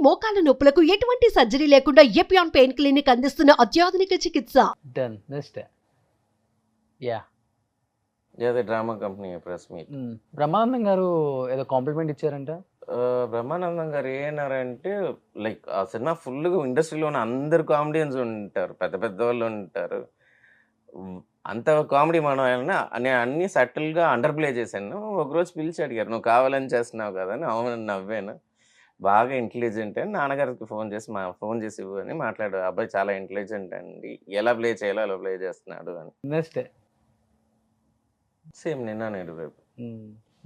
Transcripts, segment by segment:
మోకాల నొప్పులకు ఎటువంటి సర్జరీ లేకుండా ఎపియాన్ పెయిన్ క్లినిక్ అందిస్తున్న అత్యాధునిక చికిత్స. డన్. నెక్స్ట్ యా అదే drama company press meet. Brahmanandam గారు ఏదో కాంప్లిమెంట్ ఇచ్చారంట. బ్రహ్మానందం గారు ఏమన్నారంటే లైక్ ఆ సినిమా ఫుల్గా ఇండస్ట్రీలో ఉన్న అందరు కామెడియన్స్ ఉంటారు, పెద్ద పెద్ద వాళ్ళు ఉంటారు. అంత కామెడీ మనం నేను అన్ని సటిల్గా అండర్ ప్లే చేశాను. ఒకరోజు పిలిచి అడిగారు, నువ్వు కావాలని చేస్తున్నావు కదా అని. అవును నవ్వాను. బాగా ఇంటెలిజెంట్ అని నాన్నగారికి ఫోన్ చేసి ఇవ్వు అని మాట్లాడు. అబ్బాయి చాలా ఇంటెలిజెంట్ అండి, ఎలా ప్లే చేయాలో అలా ప్లే చేస్తున్నాడు అని. Next same Ninna Nedu Repu.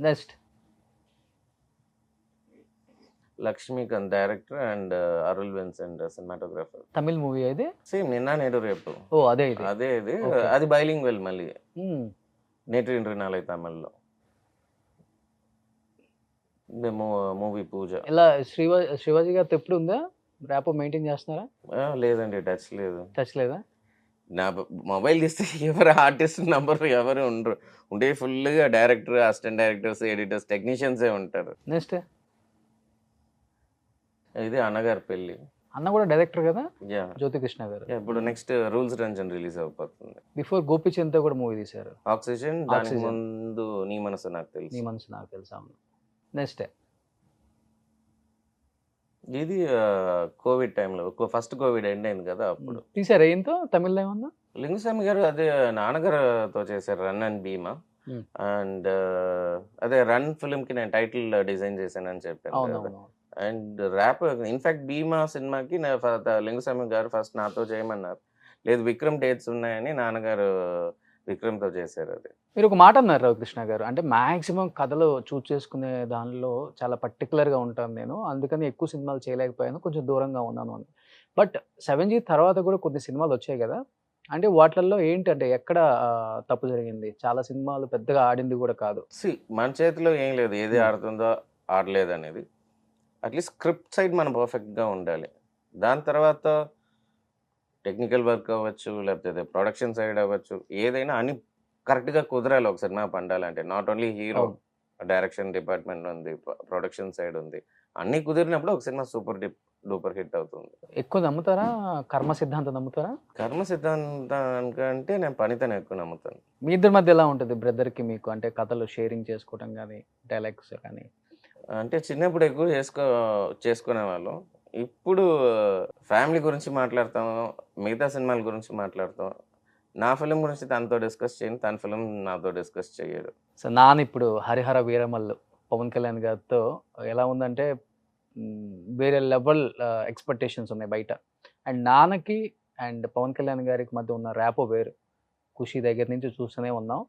Next Lakshmikanth director and Arul Vincent cinematographer. Tamil movie అయితే సేమ్ నిన్న నేడు రేపు. ఓ అదే ఇది. అదే ఇది. Okay. అది బైలింగ్ వెల్ మళ్ళీ నేటి ఇంటి నాలై తమిళ్లో మూవీ పూజ. ఇలా శివాజీ గారితో ఎప్పుడు ఉందా ర్యాపో మెయింటైన్ చేస్తున్నారా? లేదండి, టచ్ లేదు. టచ్ లేదా? నా మొబైల్ తీస్తే ఎవరు ఆర్టిస్ట్ నంబర్ ఎవరు ఉండరు. ఉండే ఫుల్గా డైరెక్టర్, అసిస్టెంట్ డైరెక్టర్స్, ఎడిటర్స్, టెక్నీషియన్సే ఉంటారు. నెక్స్ట్ ఇది అన్నగారి పెళ్ళి. అన్న కూడా డైరెక్టర్ కదా, యా. జ్యోతి కృష్ణ గారు. ఇప్పుడు నెక్స్ట్ రూల్స్ రంజన్ రిలీజ్ అయిపోతుంది. బిఫోర్ గోపిచంద్తో కూడా మూవీ తీశారు, ఆక్సిజన్. దానికి Oxygen. ముందు నీ మనసు నాకు నీ తెలుసు. మనసు నాకు తెలుసా. నెక్స్ట్ ఇది కోవిడ్ టైంలో ఫస్ట్ కోవిడ్ ఎండ్ అయింది కదా, అప్పుడు తీసారా ఏంతో తమిళ్లో ఏమన్నా? లింగస్వామి గారు అదే నాన్నగారితో చేశారు run and Bhima. Hmm. And అదే రన్ ఫిల్మ్ కి నేను టైటిల్ డిజైన్ చేశానని చెప్పాను కదా. అవునవును. అండ్ ర్యాప్ ఇన్ఫాక్ట్ భీమా సినిమాకి లింగస్వామి గారు ఫస్ట్ నాతో చేయమన్నారు. లేదు విక్రమ్ డేట్స్ ఉన్నాయని నాన్నగారు విక్రమ్తో చేశారు. అది మీరు ఒక మాట అన్నారు రవికృష్ణ గారు, అంటే మాక్సిమం కథలు చూస్ చేసుకునే దానిలో చాలా పర్టికులర్గా ఉంటాను నేను, అందుకని ఎక్కువ సినిమాలు చేయలేకపోయాను, కొంచెం దూరంగా ఉన్నాను అని. బట్ 7G తర్వాత కూడా కొన్ని సినిమాలు వచ్చాయి కదా, అంటే వాటిల్లో ఏంటంటే ఎక్కడ తప్పు జరిగింది? చాలా సినిమాలు పెద్దగా ఆడింది కూడా కాదు. మన చేతిలో ఏం లేదు, ఏది Hmm. ఆడుతుందో ఆడలేదు అనేది. అట్లీస్ట్ స్క్రిప్ట్ సైడ్ మనం పర్ఫెక్ట్గా ఉండాలి. దాని తర్వాత టెక్నికల్ వర్క్ అవ్వచ్చు, లేకపోతే ప్రొడక్షన్ సైడ్ అవ్వచ్చు, ఏదైనా అన్ని కరెక్ట్గా కుదరాలి ఒక సినిమా పండాలంటే. నాట్ ఓన్లీ హీరో, అవును. డైరెక్షన్ డిపార్ట్మెంట్ ఉంది, ప్రొడక్షన్ సైడ్ ఉంది. అన్నీ కుదిరినప్పుడు ఒక సినిమా సూపర్ డూపర్ హిట్ అవుతుంది. ఎక్కువ నమ్ముతారా కర్మ సిద్ధాంతం నమ్ముతారా? కర్మ సిద్ధాంతానికంటే నేను పనితనం ఎక్కువ నమ్ముతాను. మీ ఇద్దరి మధ్య ఎలా ఉంటుంది బ్రదర్కి మీకు, అంటే కథలు షేరింగ్ చేసుకోవడం కానీ డైలాగ్స్ కానీ? అంటే చిన్నప్పుడు ఎక్కువ చేసుకునే వాళ్ళం. ఇప్పుడు ఫ్యామిలీ గురించి మాట్లాడతాం, మిగతా సినిమాల గురించి మాట్లాడతాం. నా ఫిలిం గురించి తనతో డిస్కస్ చేయను, తన ఫిలిం నాతో డిస్కస్ చేయడు. సో నాన్న ఇప్పుడు హరిహర వీరమల్లు పవన్ కళ్యాణ్ గారితో ఎలా ఉందంటే వేరే లెవెల్ ఎక్స్పెక్టేషన్స్ ఉన్నాయి బయట. అండ్ నాన్నకి అండ్ పవన్ కళ్యాణ్ గారికి మధ్య ఉన్న ర్యాపో వేరు. ఖుషి దగ్గర నుంచి చూస్తూనే ఉన్నాం.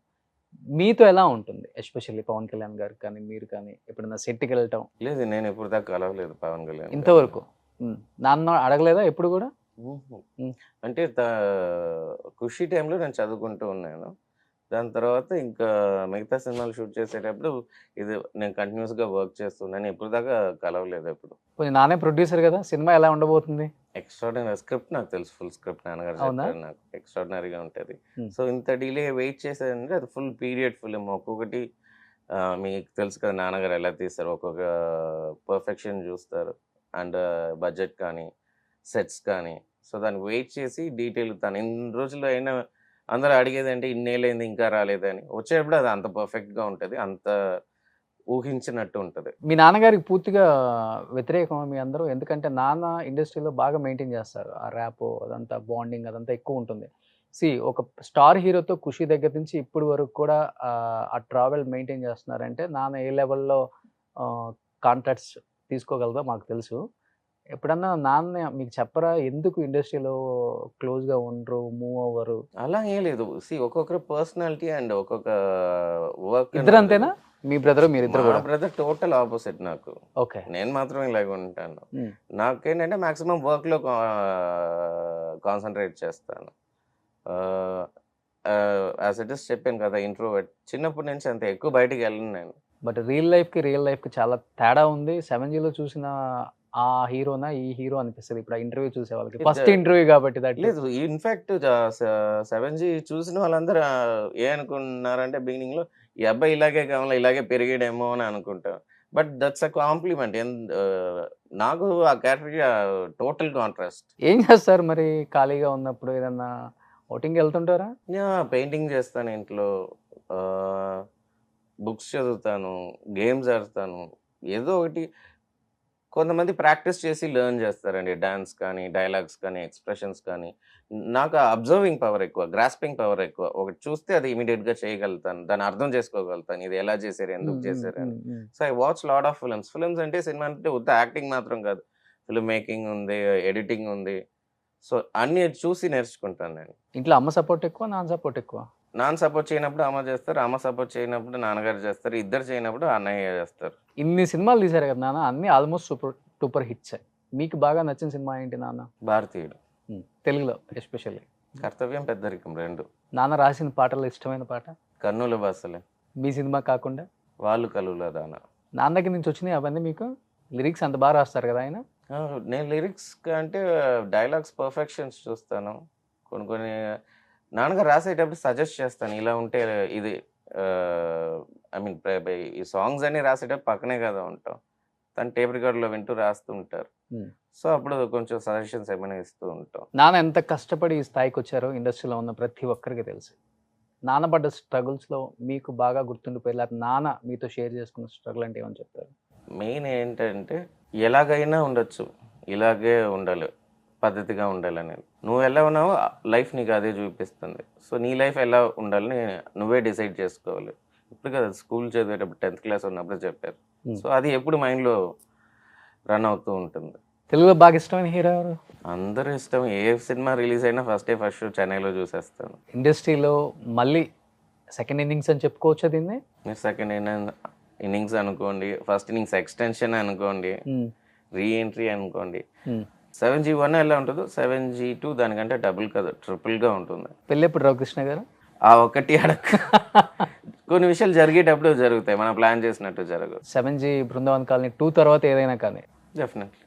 మీతో ఎలా ఉంటుంది, ఎస్పెషల్లీ పవన్ కళ్యాణ్ గారికి కానీ మీరు కానీ ఎప్పుడైనా సెట్కి వెళ్ళటం? లేదు, నేను ఇప్పుడు దాకా కలవలేదు పవన్ కళ్యాణ్ గారిని. ఇంతవరకు నాన్న అడగలేదా ఎప్పుడు కూడా? అంటే ఖుషి టైంలో నేను చదువుకుంటూ ఉన్నాను. దాని తర్వాత ఇంకా మిగతా సినిమాలు షూట్ చేసేటప్పుడు ఇది నేను కంటిన్యూస్గా వర్క్ చేస్తున్నాను. ఇప్పుడు దాకా కలవలేదు ఎప్పుడు. కొంచెం నానే ప్రొడ్యూసర్ కదా, సినిమా ఎలా ఉండబోతుంది? ఎక్స్ట్రాడినరీ స్క్రిప్ట్ నాకు తెలుసు, ఫుల్ స్క్రిప్ట్ నాన్నగారు అవునా? చెప్పారు నాకు, ఎక్స్ట్రాడినరీగా ఉంటుంది. Hmm. సో ఇంత డిలే వెయిట్ చేసేదంటే అది ఫుల్ పీరియడ్ ఫిలిం. ఒక్కొక్కటి మీకు తెలుసు కదా నాన్నగారు ఎలా తీస్తారు, ఒక్కొక్క పర్ఫెక్షన్ చూస్తారు. అండ్ బడ్జెట్ కానీ సెట్స్ కానీ, సో దానికి వెయిట్ చేసి డీటెయిల్ తను ఎన్ని రోజుల్లో అయినా అందరూ అడిగేది అంటే ఇన్నేళ్ళైంది ఇంకా రాలేదని, వచ్చేటప్పుడు అది అంత పర్ఫెక్ట్గా ఉంటుంది, అంత ఊహించినట్టు ఉంటుంది. మీ నాన్నగారికి పూర్తిగా వ్యతిరేకమా మీ అందరూ? ఎందుకంటే నాన్న ఇండస్ట్రీలో బాగా మెయింటైన్ చేస్తారు, ఆ ర్యాపో అదంతా బాండింగ్ అదంతా ఎక్కువ ఉంటుంది. ఒక స్టార్ హీరోతో ఖుషి దగ్గర నుంచి ఇప్పటి వరకు కూడా ఆ ట్రావెల్ మెయింటైన్ చేస్తున్నారంటే నాన్న ఏ లెవెల్లో కాంట్రాక్ట్స్ తీసుకోగలదో మాకు తెలుసు. ఎప్పుడన్నా నాన్న మీకు చెప్పరా ఎందుకు ఇండస్ట్రీలో క్లోజ్గా ఉండరు, మూవ్ అవ్వరు? అలా ఏం లేదు. ఒక్కొక్కరు పర్సనాలిటీ అండ్ ఒక్కొక్క వర్క్. ఇద్దరు అంతేనా? మీ బ్రదర్ మీరిద్దరు కూడా? బ్రదర్ టోటల్ ఆపోజిట్ నాకు. ఓకే. నేను మాత్రం ఇలాగ ఉంటాను. నాకేంటంటే మాక్సిమం వర్క్లో కాన్సన్ట్రేట్ చేస్తాను. యాజ్ ఇట్ ఇస్ చెప్పాను కదా, ఇంట్రోవర్ట్. చిన్నప్పటి నుంచి అంత ఎక్కువ బయటికి వెళ్ళను నేను. బట్ రియల్ లైఫ్కి చాలా తేడా ఉంది. 7Gలో చూసిన ఆ హీరోనా ఈ హీరో అనిపిస్తుంది ఇప్పుడు ఆ ఇంటర్వ్యూ చూసే వాళ్ళకి, ఫస్ట్ ఇంటర్వ్యూ కాబట్టి. లేదు, ఇన్ఫాక్ట్ 7G చూసిన వాళ్ళందరూ ఏ అనుకున్నారంటే బిగినింగ్లో ఈ అబ్బాయి ఇలాగే కావాలా, ఇలాగే పెరిగాడేమో అని అనుకుంటాం. But that's a compliment. నాకు ఆ క్యారెక్టర్‌కి టోటల్ కాంట్రాస్ట్. ఏం చేస్తారు మరి ఖాళీగా ఉన్నప్పుడు? ఏదన్నా ఔటింగ్‌కి వెళ్తుంటారా? పెయింటింగ్ చేస్తాను ఇంట్లో. బుక్స్ చదువుతాను, గేమ్స్ ఆడతాను. ఏదో ఒకటి. కొంతమంది ప్రాక్టీస్ చేసి లెర్న్ చేస్తారండి. డాన్స్ కానీ, డైలాగ్స్ కానీ, ఎక్స్‌ప్రెషన్స్ కానీ. నాకు అబ్జర్వింగ్ పవర్ ఎక్కువ. గ్రాస్పింగ్ పవర్ ఎక్కువ. ఒకటి చూస్తే అది ఇమ్మీడియేట్‌గా చేయగలుగుతాను. దాన్ని అర్థం చేసుకోగలుగుతాను. ఇది ఎలా చేశారు? ఎందుకు చేశారని. So, I watch lot of films. Films అంటే సినిమా అంటే ఉత్త యాక్టింగ్ మాత్రం కాదు. ఫిల్మ్ మేకింగ్ ఉంది, ఎడిటింగ్ ఉంది. సో, అన్నీ చూసి నేర్చుకుంటాను నేను. ఇంట్లో అమ్మ సపోర్ట్ ఎక్కువ, నాన్న సపోర్ట్ ఎక్కువ? నాన్న సపోర్ట్ చేయనప్పుడు అమ్మ చేస్తారు. అమ్మ సపోర్ట్ చేయనప్పుడు నాన్నగారు చేస్తారు. ఇద్దరు చేయనప్పుడు అన్నయ్య చేస్తారు. ఇన్ని సినిమాలు తీశారు కదా నాన్న, అన్నీ ఆల్మోస్ట్ సూపర్ హిట్సే. మీకు బాగా నచ్చిన సినిమా ఏంటి నాన్న? భారతీయుడు, తెలుగులో ఎస్పెషల్లీ. కర్తవ్యం, పెద్దరికం 2. నాన్న రాసిన పాటల్లో ఇష్టమైన పాట? కన్నుల బస్సలే. మీ సినిమా కాకుండా వాళ్ళు కలువుల దాన. నాన్న దగ్గర నుంచి వచ్చినాయి అవన్నీ మీకు? లిరిక్స్ అంత బాగా రాస్తారు కదా ఆయన. నేను లిరిక్స్ అంటే డైలాగ్స్ పర్ఫెక్షన్స్ చూస్తాను. కొన్ని నాన్నగారు రాసేటప్పుడు సజెస్ట్ చేస్తాను. ఇలా ఉంటే ఇది ఐ మీన్ ఈ సాంగ్స్ అన్ని రాసేటప్పుడు పక్కనే కదా ఉంటాం. తను టేప్ రికార్డులో వింటూ రాస్తూ ఉంటారు. సో అప్పుడు కొంచెం సజెషన్స్ ఏమైనా ఇస్తూ ఉంటాం. నాన్న ఎంత కష్టపడి ఈ స్థాయికి వచ్చారో ఇండస్ట్రీలో ఉన్న ప్రతి ఒక్కరికి తెలుసు. నాన్న పడ్డ స్ట్రగుల్స్లో మీకు బాగా గుర్తుండిపోయి, లేకపోతే నాన్న మీతో షేర్ చేసుకున్న స్ట్రగుల్ అంటే ఏమని చెప్తారు? మెయిన్ ఏంటంటే ఎలాగైనా ఉండొచ్చు, ఇలాగే ఉండాలి, పద్ధతిగా ఉండాలని. నువ్వు ఎలా ఉన్నావో లైఫ్ నీకు అదే చూపిస్తుంది. సో నీ లైఫ్ ఎలా ఉండాలని నువ్వే డిసైడ్ చేసుకోవాలి. ఇప్పుడు కదా స్కూల్ చదివేటప్పుడు 10th క్లాస్ ఉన్నప్పుడు చెప్పారు. సో అది ఎప్పుడు మైండ్లో రన్ అవుతూ ఉంటుంది. తెలుగులో బాగా ఇష్టమైన హీరో ఎవరు? అందరూ ఇష్టం. ఏ సినిమా రిలీజ్ అయినా ఫస్ట్ షో చెన్నైలో చూసేస్తాను. ఇండస్ట్రీలో మళ్ళీ సెకండ్ ఇన్నింగ్స్ అని చెప్పుకోవచ్చా దీన్ని? మీరు సెకండ్ ఇన్నింగ్స్ అనుకోండి, ఫస్ట్ ఇన్నింగ్స్ ఎక్స్టెన్షన్ అనుకోండి, రీఎంట్రీ అనుకోండి. 7G1 ఎలా ఉంటుందో 7G2 దానికంటే డబుల్ కదా, ట్రిపుల్గా ఉంటుంది. పెళ్ళెప్పుడు రవికృష్ణ గారు? ఆ ఒక్కటి అడగ. కొన్ని విషయాలు జరిగేటప్పుడు జరుగుతాయి, మనం ప్లాన్ చేసినట్టు జరగదు. 7G బృందావన్ కాలనీ 2 తర్వాత ఏదైనా కానీ డెఫినెట్లీ.